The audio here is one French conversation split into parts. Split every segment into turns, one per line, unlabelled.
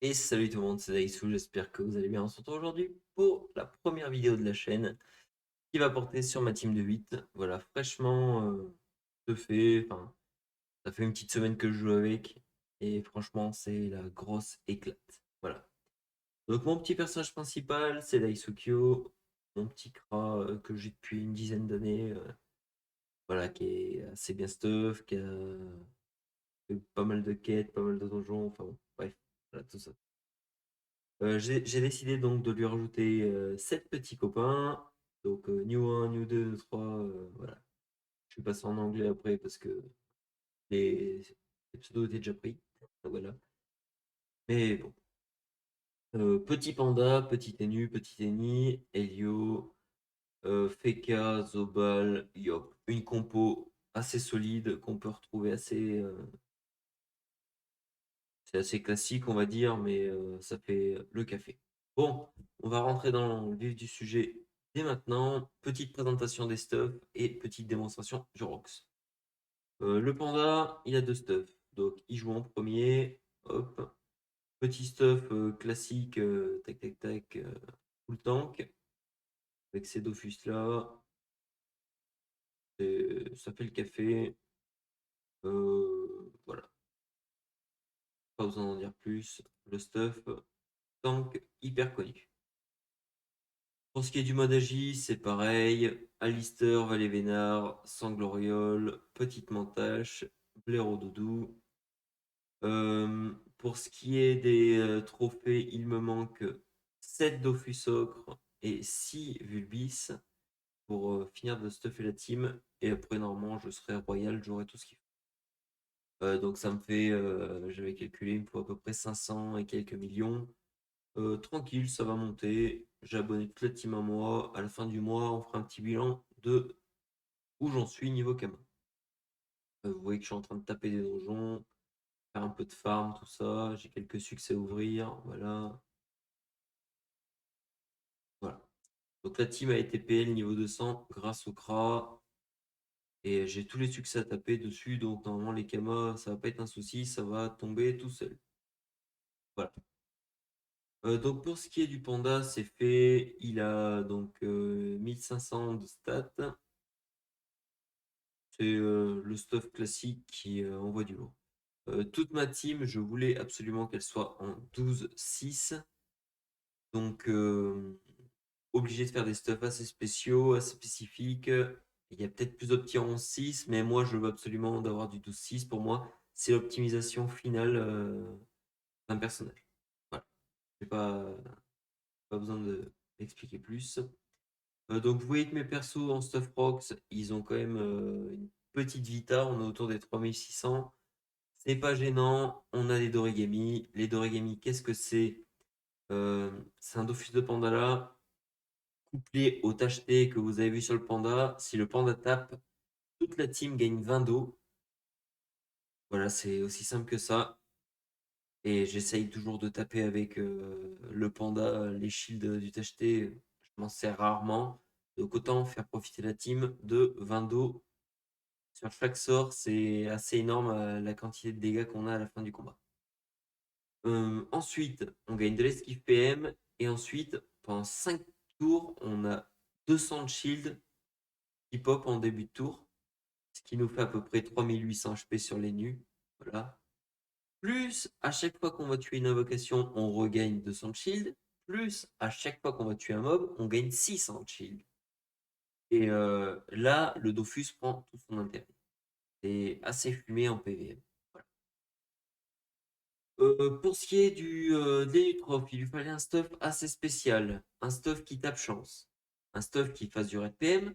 Et salut tout le monde, c'est Daïsou, j'espère que vous allez bien. On se retrouve aujourd'hui pour la première vidéo de la chaîne qui va porter sur ma team de 8. Voilà, fraîchement fait, enfin, ça fait une petite semaine que je joue avec et franchement, c'est la grosse éclate. Voilà. Donc, mon petit personnage principal, c'est Daisukyo, mon petit Kra que j'ai depuis une dizaine d'années. Voilà, qui est assez bien stuff, qui a fait pas mal de quêtes, pas mal de donjons, enfin bon, bref, voilà, tout ça. J'ai décidé donc de lui rajouter 7 petits copains. Donc New 1, New 2, New 3, voilà. Je suis passé en anglais après parce que les, les pseudos étaient déjà pris. Donc, voilà. Mais bon. Petit Panda, Petit Tennu, Petit Tenny, Elio, Feka, Zobal, Yop. Une compo assez solide qu'on peut retrouver assez. C'est assez classique, on va dire, mais ça fait le café. Bon, on va rentrer dans le vif du sujet dès maintenant. Petite présentation des stuffs et petite démonstration du ROX. Le panda, il a deux stuffs. Donc, il joue en premier. Hop. Petit stuff classique, tac tac tac, full tank. Avec ces Dofus là. Ça fait le café. Voilà, pas besoin d'en dire plus. Le stuff, tank hyper connu. Pour ce qui est du mode agi, c'est pareil. Alistair, Valet Vénard, Sangloriole, Petite Mantache, Blaireau Doudou. Pour ce qui est des trophées, il me manque 7 Dofus Ocre et 6 Vulbis pour finir de stuffer la team. Et après, normalement, je serai royal, j'aurai tout ce qu'il faut. Donc ça me fait, j'avais calculé, il me faut à peu près 500 et quelques millions. Tranquille, ça va monter. J'ai abonné toute la team à moi. À la fin du mois, on fera un petit bilan de où j'en suis niveau Kama. Vous voyez que je suis en train de taper des donjons, faire un peu de farm, tout ça. J'ai quelques succès à ouvrir. Voilà. Voilà. Donc la team a été PL niveau 200 grâce au CRA. Et j'ai tous les succès à taper dessus. Donc normalement, les Kama, ça va pas être un souci. Ça va tomber tout seul. Voilà. Donc pour ce qui est du panda, c'est fait. Il a donc 1500 de stats. C'est le stuff classique qui envoie du lourd. Toute ma team, je voulais absolument qu'elle soit en 12-6. Donc, obligé de faire des stuffs assez spéciaux, assez spécifiques. Il y a peut-être plus d'opti en 11-6, mais moi, je veux absolument d'avoir du 12-6. Pour moi, c'est l'optimisation finale d'un personnage. Voilà. J'ai pas besoin d'expliquer plus. Donc, vous voyez que mes persos en Stuff Rocks, ils ont quand même une petite vita. On est autour des 3600. C'est pas gênant. On a des Dorigami. Les Dorigami, qu'est-ce que c'est? C'est un Dofus de Pandala couplé au tacheté que vous avez vu sur le panda. Si le panda tape, toute la team gagne 20 d'eau. Voilà, c'est aussi simple que ça. Et j'essaye toujours de taper avec le panda, les shields du tacheté. Je m'en sers rarement. Donc autant faire profiter la team de 20 d'eau sur chaque sort. C'est assez énorme la quantité de dégâts qu'on a à la fin du combat. Ensuite, on gagne de l'esquive PM. Et ensuite, pendant 5 tours, on a 200 de shield qui pop en début de tour. Ce qui nous fait à peu près 3800 HP sur les nus. Voilà. Plus, à chaque fois qu'on va tuer une invocation, on regagne 200 de shield. Plus, à chaque fois qu'on va tuer un mob, on gagne 600 de shield. Et là, le Dofus prend tout son intérêt. C'est assez fumé en PvM. Voilà. Pour ce qui est des Nutrophes, il lui fallait un stuff assez spécial. Un stuff qui tape chance. Un stuff qui fasse du red PM.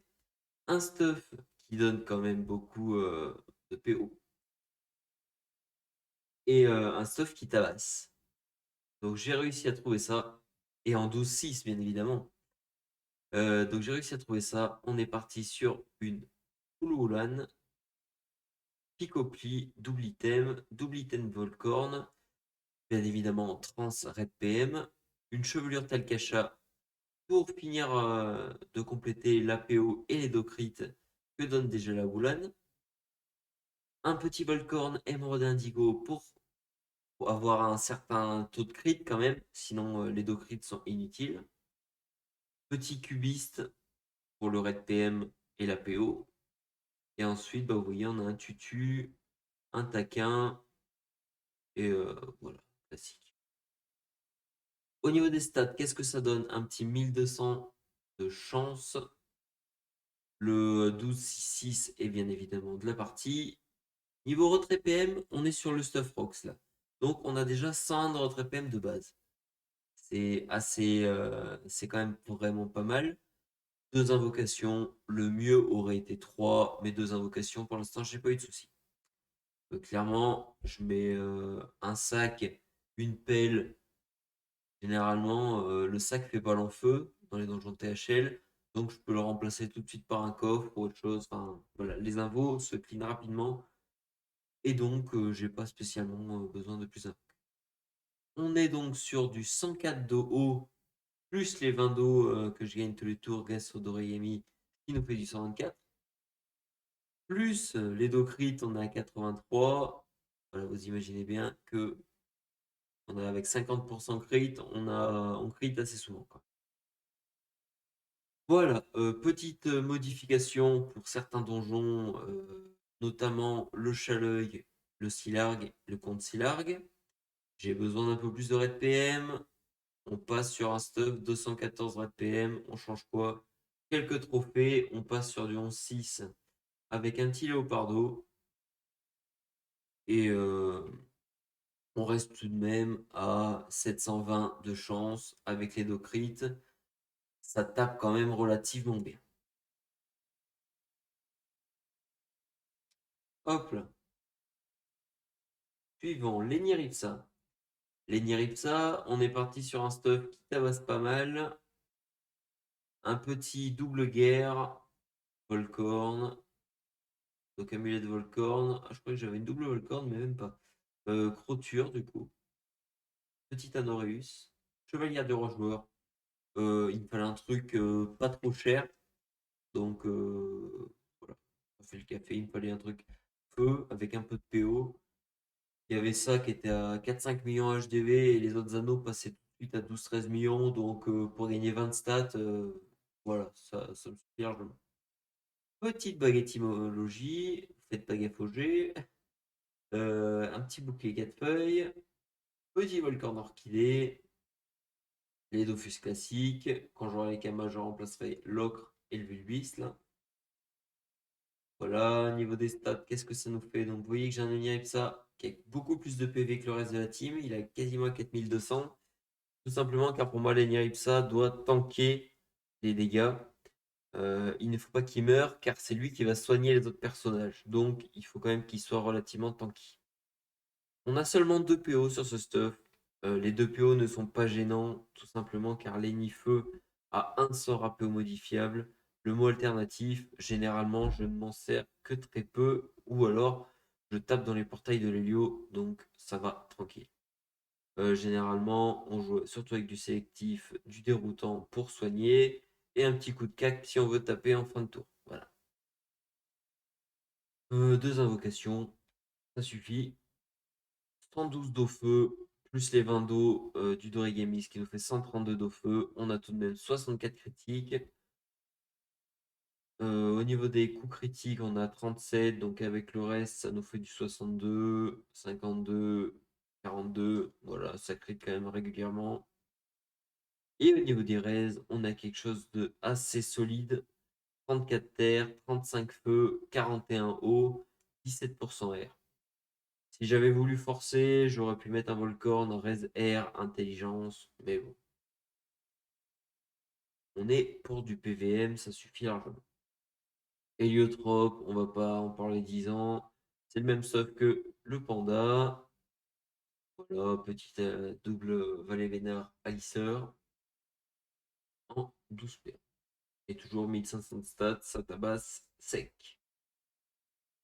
Un stuff qui donne quand même beaucoup de PO. Et un stuff qui tabasse. Donc j'ai réussi à trouver ça. Et en 12-6, bien évidemment. Donc j'ai réussi à trouver ça. On est parti sur une Ululan, Picopli, double item Volcorn, bien évidemment Trans Red PM, une chevelure Talcacha pour finir de compléter l'APO et les docrites que donne déjà la Wulan. Un petit Volcorn Émeraude Indigo pour Faut avoir un certain taux de crit quand même, sinon les dos crits sont inutiles. Petit cubiste pour le red PM et la PO. Et ensuite, bah, vous voyez, on a un tutu, un taquin, et voilà, classique. Au niveau des stats, qu'est-ce que ça donne? Un petit 1200 de chance. Le 12-6-6 est bien évidemment de la partie. Niveau retrait PM, on est sur le Stuff Rocks là. Donc on a déjà 100 de retrait PM de base. C'est assez, c'est quand même vraiment pas mal. Deux invocations, le mieux aurait été 3, mais deux invocations, pour l'instant, j'ai pas eu de soucis. Clairement, je mets un sac, une pelle. Généralement, le sac fait pas long feu dans les donjons de THL, donc je peux le remplacer tout de suite par un coffre ou autre chose. Enfin, voilà, les invos se clean rapidement et donc j'ai pas spécialement besoin de plus d'invos. On est donc sur du 104 de haut plus les 20 d'eau que je gagne tous les tours grâce au Dorayami qui nous fait du 124. Plus les dos crit, on est à 83. Voilà, vous imaginez bien que on est avec 50% crit, on crit assez souvent, quoi. Voilà, petite modification pour certains donjons, notamment le Chaleuil, le Silargue, le Comte Silargue. J'ai besoin d'un peu plus de red PM. On passe sur un stuff 214 red PM. On change quoi? Quelques trophées. On passe sur du 11-6 avec un petit léopardo. Et on reste tout de même à 720 de chance avec les deux crits. Ça tape quand même relativement bien. Hop là. Suivant, Lenny-Ripsa. Lenny-Ripsa, on est parti sur un stuff qui tabasse pas mal. Un petit double guerre, Volcorn. Donc amulette Volcorn. Ah, je crois que j'avais une double Volcorn, mais même pas. Croture, du coup. Petit Anoreus. Chevalier de Rocheur. Il me fallait un truc pas trop cher. Donc voilà. On fait le café. Il me fallait un truc feu avec un peu de PO. Il y avait ça qui était à 4-5 millions HDV et les autres anneaux passaient tout de suite à 12-13 millions. Donc pour gagner 20 stats, voilà, ça me suffit largement. Petite bague étymologie, faites pas gaffe au G. Un petit bouclier 4 feuilles. Petit volcan orchidée. Les Dofus classiques. Quand j'aurai les Kamas, je remplacerai l'ocre et le Vulbis. Là. Voilà, niveau des stats, qu'est-ce que ça nous fait? Donc vous voyez que j'ai un Onyx qui a beaucoup plus de PV que le reste de la team. Il a quasiment 4200. Tout simplement car pour moi, l'Enyaripsa doit tanker les dégâts. Il ne faut pas qu'il meure car c'est lui qui va soigner les autres personnages. Donc il faut quand même qu'il soit relativement tanky. On a seulement 2 PO sur ce stuff. Les 2 PO ne sont pas gênants, tout simplement car Feu a un sort à PO modifiable. Le mot alternatif, généralement, je ne m'en sers que très peu, ou alors je tape dans les portails de l'Hélio, donc ça va tranquille. Généralement, on joue surtout avec du sélectif, du déroutant pour soigner, et un petit coup de cac si on veut taper en fin de tour. Voilà. Deux invocations, ça suffit. 112 d'eau feu, plus les 20 d'eau du Dorigamis qui nous fait 132 d'eau feu. On a tout de même 64 critiques. Au niveau des coups critiques, on a 37, donc avec le reste, ça nous fait du 62, 52, 42. Voilà, ça crit quand même régulièrement. Et au niveau des raises, on a quelque chose de assez solide. 34 terre, 35 feu, 41 eau, 17% air. Si j'avais voulu forcer, j'aurais pu mettre un Volcorn, raise air, intelligence, mais bon. On est pour du PVM, ça suffit largement. Héliotrope, on va pas en parler 10 ans. C'est le même stuff que le panda. Voilà, petite double Valet Vénard Aliseur en 12 P. Et toujours 1500 stats, ça tabasse sec.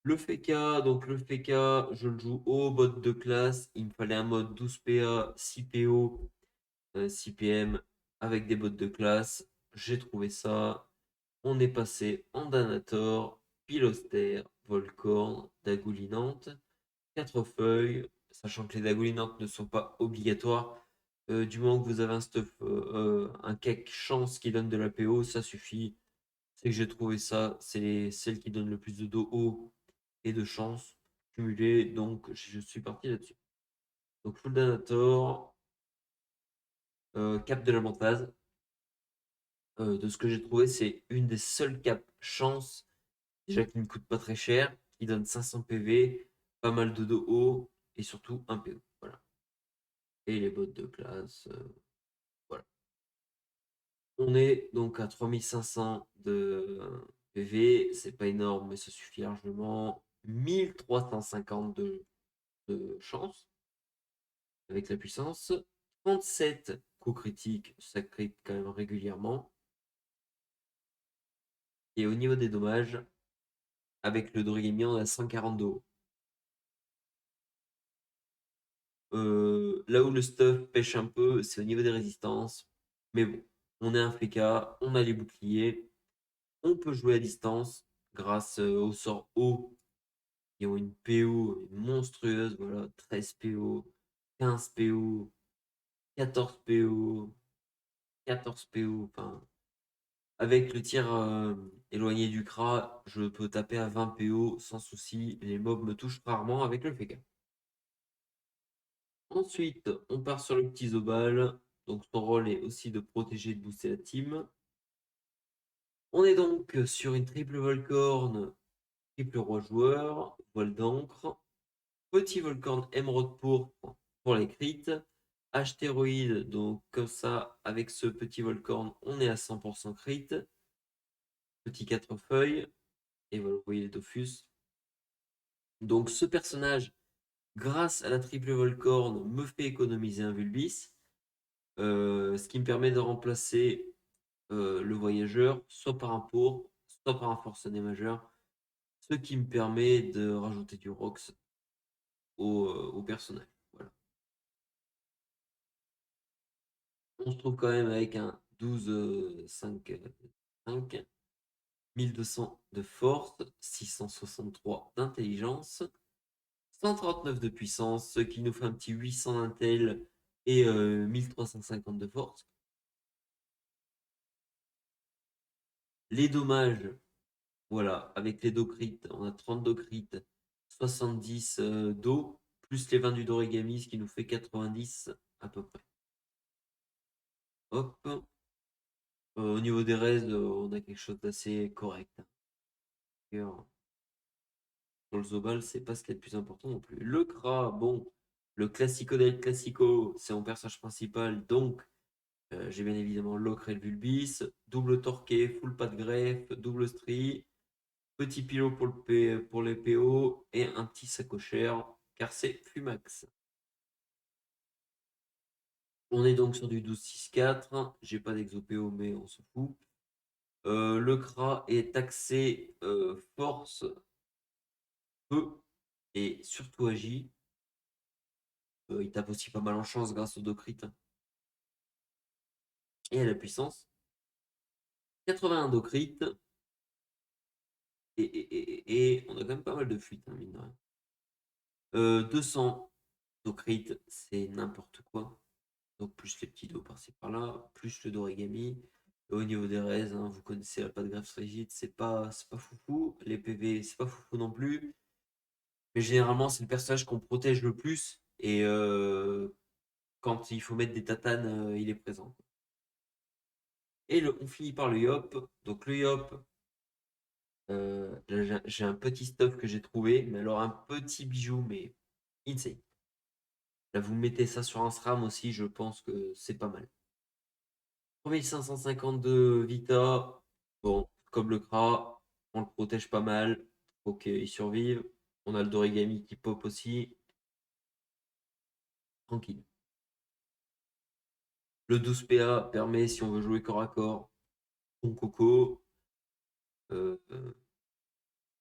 Le FK, donc le FK, je le joue au bot de classe. Il me fallait un mode 12 PA, 6 PO, 6 PM avec des bots de classe. J'ai trouvé ça. On est passé en Danator, Piloster, Volcorn, Dagoulinante, 4 feuilles. sachant que les dégoulinantes ne sont pas obligatoires. Du moment que vous avez un stuff, un cake chance qui donne de la PO, ça suffit. C'est que j'ai trouvé ça, c'est celle qui donne le plus de dos haut et de chance cumulées, donc je suis parti là-dessus. Donc Full Danator, Cap de la Mentase. De ce que j'ai trouvé, c'est une des seules capes chance, déjà qui ne coûte pas très cher, qui donne 500 PV, pas mal de dos haut et surtout un PO. Voilà. Et les bottes de classe. Voilà. On est donc à 3500 de PV, c'est pas énorme, mais ça suffit largement. 1350 de chance avec la puissance. 37 coups critiques, ça crit quand même régulièrement. Et au niveau des dommages, avec le Dorigami, on a 140 de haut. Là où le stuff pêche un peu, c'est au niveau des résistances. Mais bon, on est un FK, on a les boucliers, on peut jouer à distance grâce au sort haut qui ont une PO monstrueuse. Voilà, 13 PO, 15 PO, 14 PO, 14 PO. Enfin, avec le tir éloigné du CRA, je peux taper à 20 PO sans souci. Les mobs me touchent rarement avec le FK. Ensuite, on part sur le petit Zobal. Donc son rôle est aussi de protéger et de booster la team. On est donc sur une triple Volcorn, triple roi joueur, voile d'encre, petit Volcorn émeraude pourpre pour les crits, astéroïde, donc comme ça, avec ce petit Volcorn, on est à 100% crit, petit 4 feuilles, et voilà, vous voyez les Dofus. Donc ce personnage, grâce à la triple Volcorn, me fait économiser un Vulbis, ce qui me permet de remplacer le voyageur, soit par un pourpre, soit par un forcené majeur, ce qui me permet de rajouter du Rox au personnage. Voilà. On se trouve quand même avec un 12 5 5 1200 de force, 663 d'intelligence, 139 de puissance, ce qui nous fait un petit 800 d'intel et 1350 de force. Les dommages, voilà, avec les crits, on a 32 crits, 70 d'eau, plus les 20 du Dorigami, ce qui nous fait 90 à peu près. Hop. Au niveau des raids, on a quelque chose d'assez correct. D'ailleurs, pour le Zobal, c'est pas ce qui est le plus important non plus. Le Kra, bon, le Classico del Classico, c'est mon personnage principal, donc j'ai bien évidemment l'Ocre et le Vulbis, double torqué, full pas de greffe, double stri, petit pilot pour les PO et un petit sacochère, car c'est Fumax. On est donc sur du 12-6-4, j'ai pas d'exo-PO mais on s'en fout. Le Kra est taxé force, peu et surtout agit. Il tape aussi pas mal en chance grâce au crit et à la puissance. 81 crit et on a quand même pas mal de fuites, hein, mine de rien. 200 crit, c'est n'importe quoi. Donc plus les petits dos par-ci par-là, plus le Dorigami. Au niveau des raises, hein, vous connaissez la patte greffe rigide, c'est pas foufou. Les PV, c'est pas foufou non plus. Mais généralement, c'est le personnage qu'on protège le plus. Et quand il faut mettre des tatanes, il est présent. Et on finit par le Yop. Donc le Yop, là, j'ai un petit stuff que j'ai trouvé. Mais alors un petit bijou, mais insane. Là, vous mettez ça sur un SRAM aussi, je pense que c'est pas mal. 3552 Vita. Bon, comme le Kra, on le protège pas mal. Faut qu'il survive. On a le Dorigami qui pop aussi. Tranquille. Le 12 PA permet, si on veut jouer corps à corps, ton coco.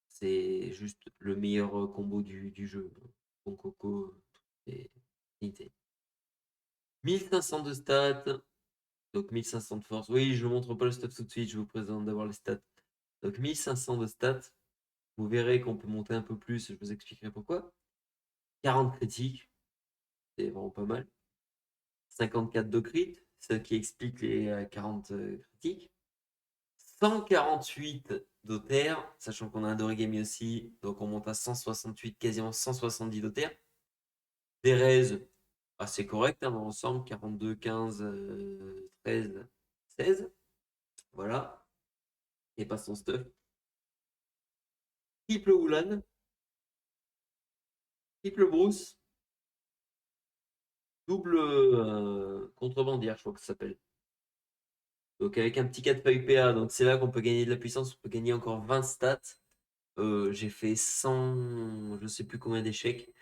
C'est juste le meilleur combo du jeu. Ton coco, c'est nickel. 1500 de stats, donc 1500 de force. Oui, je ne vous montre pas le stats tout de suite, je vous présente d'abord les stats. Donc 1500 de stats, vous verrez qu'on peut monter un peu plus, je vous expliquerai pourquoi. 40 critiques, c'est vraiment pas mal. 54 de crit, ce qui explique les 40 critiques. 148 d'Other, sachant qu'on a un d'origami aussi, donc on monte à 168, quasiment 170 d'Other. Des raises assez correctes dans l'ensemble, 42, 15, 13, 16. Voilà. Et pas son stuff. Triple Oulan, triple Bruce, double contrebandière, je crois que ça s'appelle. Donc avec un petit 4 feuilles PA, donc c'est là qu'on peut gagner de la puissance, on peut gagner encore 20 stats. J'ai fait 100, je sais plus combien d'échecs.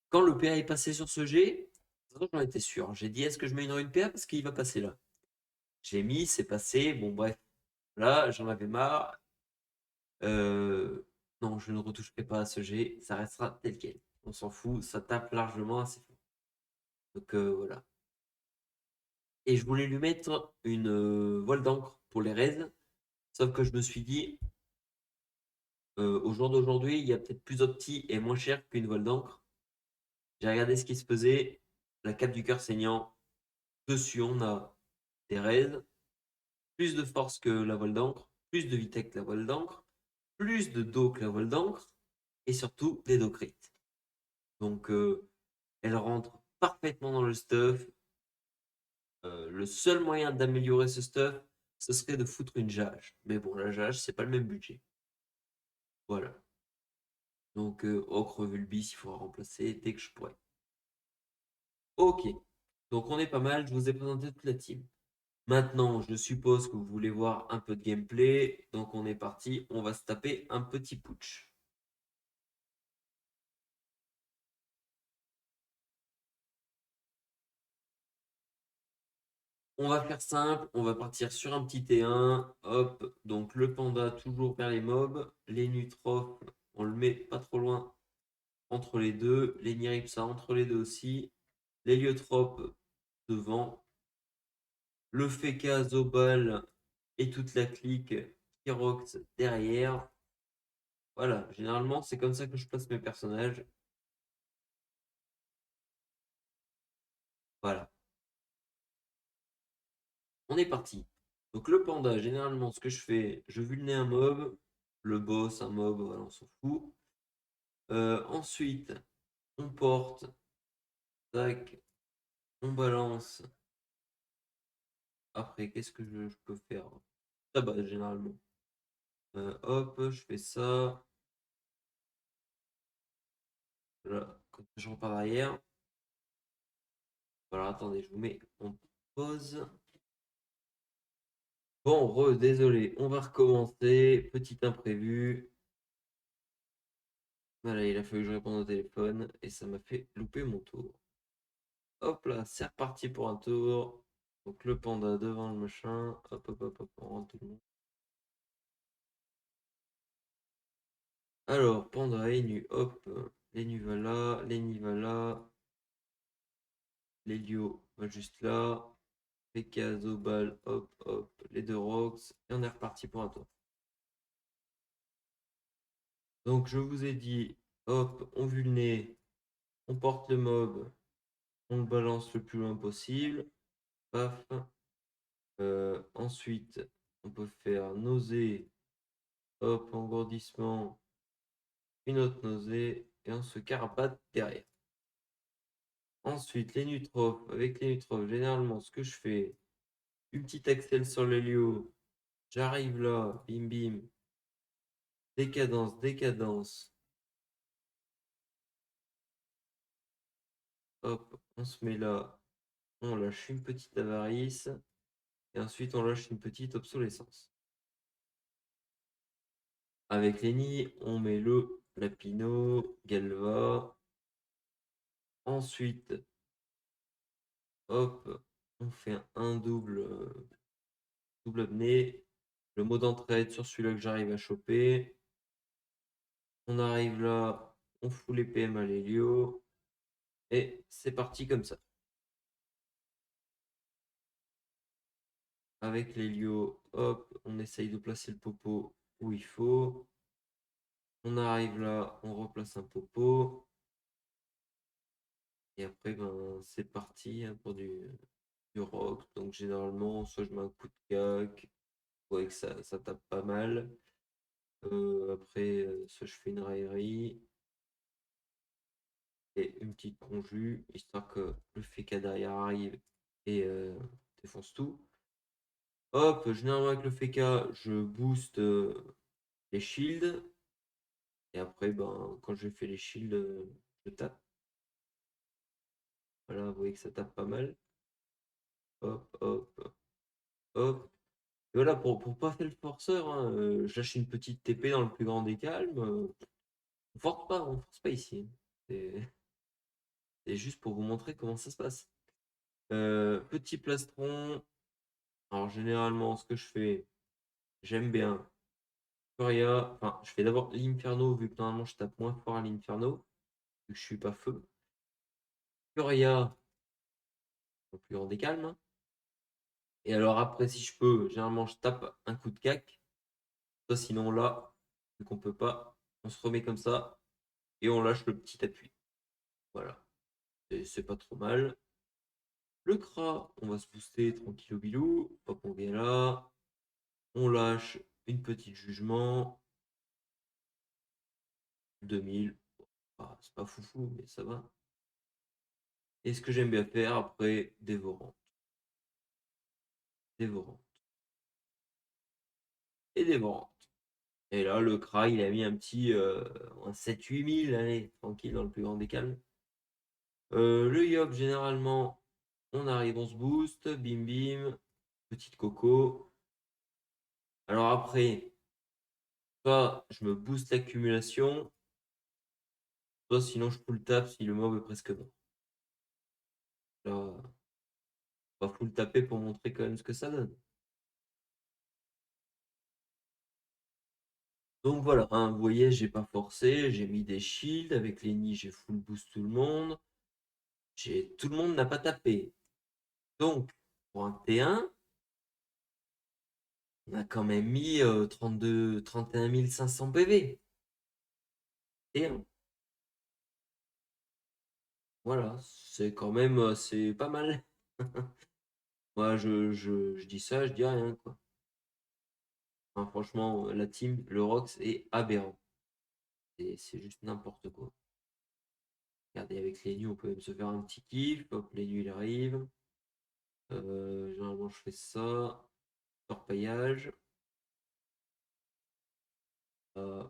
Quand le PA est passé sur ce jet, j'en étais sûr. J'ai dit est-ce que je mets une rune PA parce qu'il va passer là. J'ai mis, c'est passé. Bon bref, là j'en avais marre. Non, je ne retoucherai pas à ce jet, ça restera tel quel. On s'en fout, ça tape largement assez fort. Donc voilà. Et je voulais lui mettre une voile d'encre pour les raids. Sauf que je me suis dit, au jour d'aujourd'hui, il y a peut-être plus opti et moins cher qu'une voile d'encre. J'ai regardé ce qui se faisait. La cape du cœur saignant. Dessus, on a des raids, plus de force que la voile d'encre, plus de vitesse que la voile d'encre, plus de dos que la voile d'encre, et surtout des dos crit. Donc, elle rentre parfaitement dans le stuff. Le seul moyen d'améliorer ce stuff, ce serait de foutre une jage. Mais bon, la jage, c'est pas le même budget. Voilà. Donc, Ocre Vulbis, il faudra remplacer dès que je pourrai. Ok. Donc, on est pas mal. Je vous ai présenté toute la team. Maintenant, je suppose que vous voulez voir un peu de gameplay. Donc, on est parti. On va se taper un petit putsch. On va faire simple. On va partir sur un petit T1. Hop. Donc, le panda toujours vers les mobs. Les nutrophes, on le met pas trop loin entre les deux. Les niripsa entre les deux aussi. L'héliotrope devant. Le Feka, Zobal et toute la clique Kirox derrière. Voilà, généralement, c'est comme ça que je place mes personnages. Voilà, on est parti. Donc le panda, généralement, ce que je fais, je vulnais un mob, le boss, un mob, voilà, on s'en fout. Ensuite, on porte, tac, on balance. Après, qu'est-ce que je peux faire? Ça bah, généralement. Hop, je fais ça. Voilà, quand je repars derrière. Voilà, attendez, je vous mets en pause. Bon, désolé, on va recommencer. Petit imprévu. Voilà, il a fallu que je réponde au téléphone et ça m'a fait louper mon tour. Hop là, c'est reparti pour un tour. Donc le panda devant le machin. Hop, hop, hop, hop, on rentre tout le monde. Alors, panda et nu, hop. Les nu va là, les ni va là. L'Helio va juste là. PK, Zobal, hop, hop. Les deux rocks. Et on est reparti pour un tour. Donc je vous ai dit, hop, on vue le nez. On porte le mob. On le balance le plus loin possible. Paf. Ensuite, on peut faire nausée, hop, engourdissement, une autre nausée, et on se carapate derrière. Ensuite, les nutrophes. Avec les nutrophes, généralement, ce que je fais, une petite axelle sur l'hélio, j'arrive là, bim bim, décadence, décadence, hop, on se met là, on lâche une petite avarice, et ensuite on lâche une petite obsolescence. Avec les nids, on met le Lapino, Galva. Ensuite, hop, on fait un double apnée. Le mot d'entraide sur celui-là que j'arrive à choper. On arrive là, on fout les PM à l'hélio. Et c'est parti comme ça. Avec l'hélio, hop, on essaye de placer le popo où il faut. On arrive là, on replace un popo. Et après, ben, c'est parti hein, pour du rock. Donc généralement, soit je mets un coup de cac, ouais, que ça tape pas mal. Après, soit je fais une raillerie et une petite conjue, histoire que le féca derrière arrive et défonce tout. Hop, généralement avec le féca, je booste les shields. Et après, ben, quand je fais les shields, je tape. Voilà, vous voyez que ça tape pas mal. Hop, hop, hop. Et voilà, pour pas faire le forceur, hein, je lâche une petite TP dans le plus grand des calmes. On force pas ici. C'est c'est juste pour vous montrer comment ça se passe. Petit plastron. Alors généralement, ce que je fais, j'aime bien Furia. Enfin, je fais d'abord l'Inferno, vu que normalement je tape moins fort à l'Inferno, vu que je suis pas feu. Furia, au plus grand des calmes. Et alors après, si je peux, généralement je tape un coup de cac. Soit sinon là, vu qu'on peut pas, on se remet comme ça et on lâche le petit appui. Voilà. C'est pas trop mal. Le cra, on va se booster tranquille au bilou. Hop, on vient là. On lâche une petite jugement. 2000. Ah, c'est pas foufou, mais ça va. Et ce que j'aime bien faire après, dévorante. Dévorante. Et dévorante. Et là, le cra, il a mis un petit un 7-8 000, allez, tranquille, dans le plus grand des calmes. Le yop, généralement, on arrive, on se booste, bim bim, petite coco. Alors après, soit je me booste l'accumulation, soit sinon je full tap si le mob est presque mort. Là, on va full taper pour montrer quand même ce que ça donne. Donc voilà, hein, vous voyez, j'ai pas forcé, j'ai mis des shields, avec les nids, j'ai full boost tout le monde. Tout le monde n'a pas tapé. Donc, pour un T1, on a quand même mis 31 500 PV. T1. Voilà, c'est quand même c'est pas mal. Moi, je dis ça, je dis rien, quoi. Enfin, franchement, la team, le Rox est aberrant. C'est juste n'importe quoi. Regardez, avec les nus, on peut même se faire un petit kiff. Hop, les nus, il arrive. Généralement, je fais ça. Orpaillage. Euh,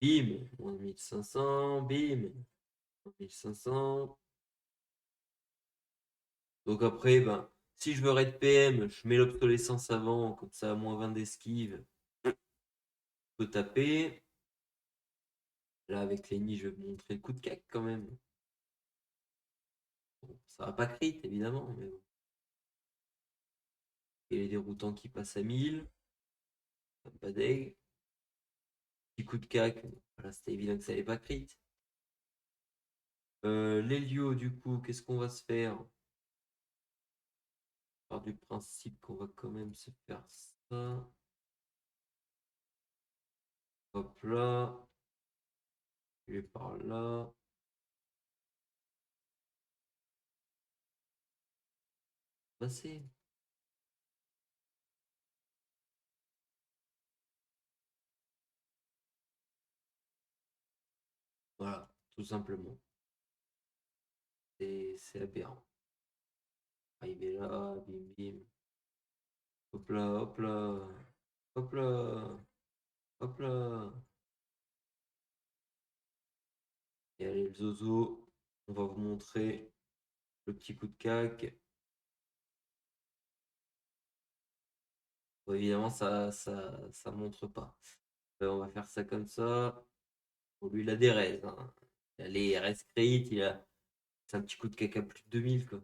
Bim, moins 1500. Bim, moins 1500. Donc après, ben, si je veux raid PM, je mets l'obsolescence avant, comme ça, moins 20 d'esquive. Je peux taper. Là, avec Lenny, je vais vous montrer le coup de cac quand même. Bon, ça va pas crit, évidemment, mais bon. Et les déroutants qui passent à 1000. Pas d'aigle. Petit coup de cac. Voilà, c'était évident que ça n'allait pas crit. L'Helio, du coup, qu'est-ce qu'on va se faire? Part du principe qu'on va quand même se faire ça. Hop là. Je vais par là. Passer. Voilà, tout simplement. C'est aberrant. Arriver là, bim bim. Hop là, hop là. Hop là. Hop là. Et allez, le zozo. On va vous montrer le petit coup de cac. Bon, évidemment, ça montre pas. On va faire ça comme ça. Bon, lui, il a des raises, hein. Il a les res crit, c'est un petit coup de caca plus de 2000, quoi.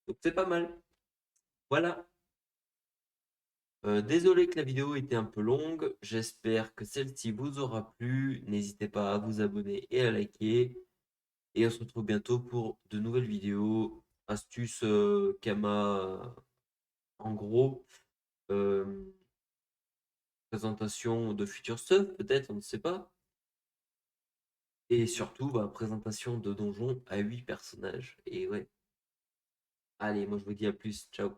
Donc c'est pas mal. Voilà. Désolé que la vidéo était un peu longue. J'espère que celle-ci vous aura plu. N'hésitez pas à vous abonner et à liker. Et on se retrouve bientôt pour de nouvelles vidéos. Astuces Kama, en gros. Euh, Présentation de future stuff, peut-être, on ne sait pas. Et surtout, bah, présentation de donjon à 8 personnages. Et ouais. Allez, moi je vous dis à plus. Ciao.